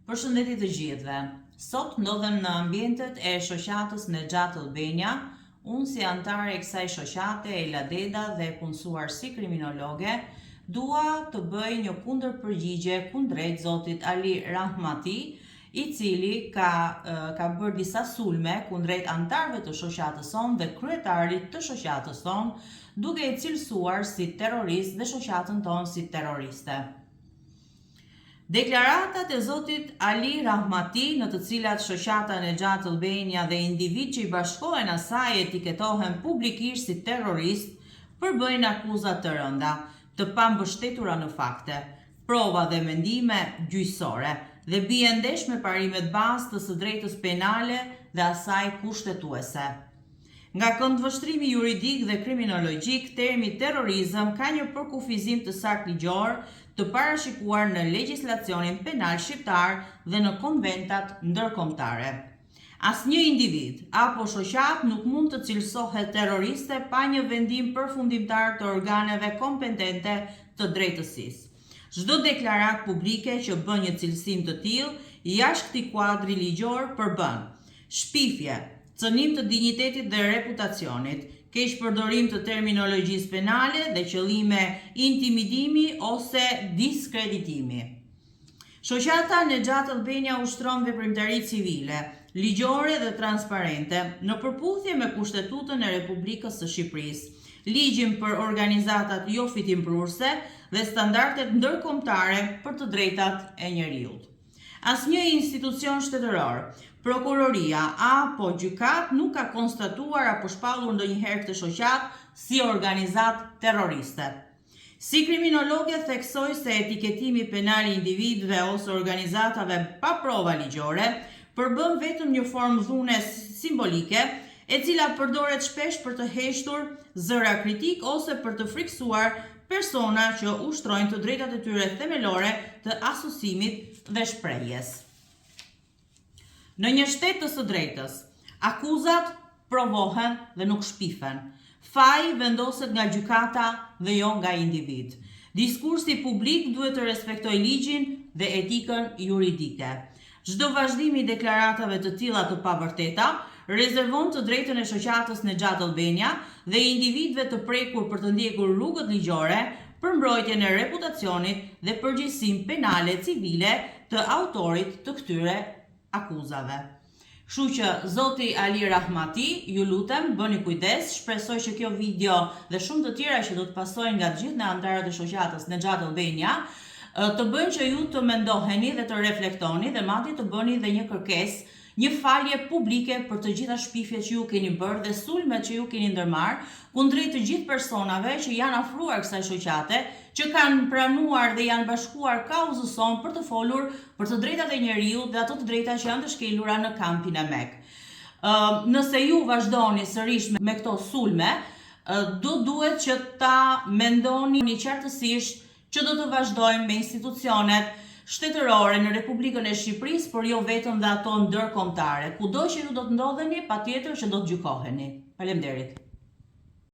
Përshëndetje të gjithëve. Sot ndodhem në ambientet e shoqatës Nexhat Albania. Unë si antare e kësaj shoqate, e ladeda dhe punësuar si kriminologe, dua të bëj një kundërpërgjigje kundrejt zotit Ali Rahmati, i cili ka bërë disa sulme kundrejt antarëve të shoqatës sonë dhe kryetarit të shoqatës sonë, duke i cilësuar si terrorist dhe shoqatën tonë si terroriste. Deklaratat e zotit Ali Rahmati, në të cilat shoqata Nexhat Albania dhe individ që i bashkohen asaj etiketohen publikisht si terrorist, përbëjnë akuzat të rënda, të pambështetura në fakte, prova dhe mendime gjyqësore dhe bie ndesh me parimet bazë të së drejtës penale dhe asaj kushtetuese. Nga këndvështrimi juridik dhe kriminologjik, termi terrorizëm ka një përkufizim të saktë ligjor të parashikuar në legjislacionin penal shqiptar dhe në konventat ndërkombëtare. Asnjë individ apo shoqatë nuk mund të cilësohet terroriste pa një vendim përfundimtar të organeve kompetente të drejtësisë. Çdo deklaratë publike që bën një cilësim të tillë jashtë këtij kuadri ligjor përbën shpifje, cënim të dinjitetit dhe reputacionit, keqpërdorim të terminologjisë penale dhe qëllime intimidimi ose diskreditimi. Shoqata Nexhat Albania ushtron veprimtari civile, ligjore dhe transparente në përputhje me Kushtetutën e Republikës së Shqipërisë, ligjin për organizatat jo fitimprurse dhe standardet ndërkombëtare për të drejtat e njeriut. Asnjë institucion shtetëror, prokuroria apo gjykat nuk ka konstatuar apo shpallur ndonjëherë këtë shoqatë si organizat terroriste. Si kriminologe theksoj se etiketimi penal i individëve ose organizatave pa prova ligjore përbën vetëm një formë dhune simbolike, e cila përdoret shpesh për të hequr zëra kritik ose për të friksuar persona që ushtrojnë të drejtat e tyre themelore të asosimit dhe shprehjes. Në një shtet të së drejtës, akuzat provohen dhe nuk shpifen. Faji vendoset nga gjykata dhe jo nga individ. Diskursi publik duhet të respektojë ligjin dhe etikën juridike. Çdo vazhdim i deklaratave të tilla të pavërteta rezervon të drejtën e shoqatës Nexhat Albania dhe individëve të prekur për të ndjekur rrugët ligjore për mbrojtjen e reputacionit dhe përgjegjësinë penale civile të autorit të këtyre akuzave. Kështu që zoti Ali Rahmati, ju lutem bëni kujdes, shpresoj që kjo video dhe shumë të tjera që do të pasojnë nga të gjithë anëtarët e shoqatës Nexhat Albania të bëjnë që ju të mendoheni dhe të reflektoni dhe madje të bëni dhe një kërkesë, një falje publike për të gjitha shpifjet që ju keni bërë dhe sulmet që ju keni ndërmarrë kundrejt të gjithë personave që janë afruar kësaj shoqate, që kanë pranuar dhe janë bashkuar kauzës sonë për të folur për të drejtat e njeriut dhe ato të drejta që janë të shkelura në kampin e Mek. Nëse ju vazhdoni sërish me këto sulme, duhet që ta mendoni një qartësisht që do të vazhdojmë me institucionet shtetërore në Republikën e Shqipërisë, por jo vetëm dhe ato ndërkombëtare. Kudo që ju do të ndodheni, patjetër që do të gjykoheni. Faleminderit.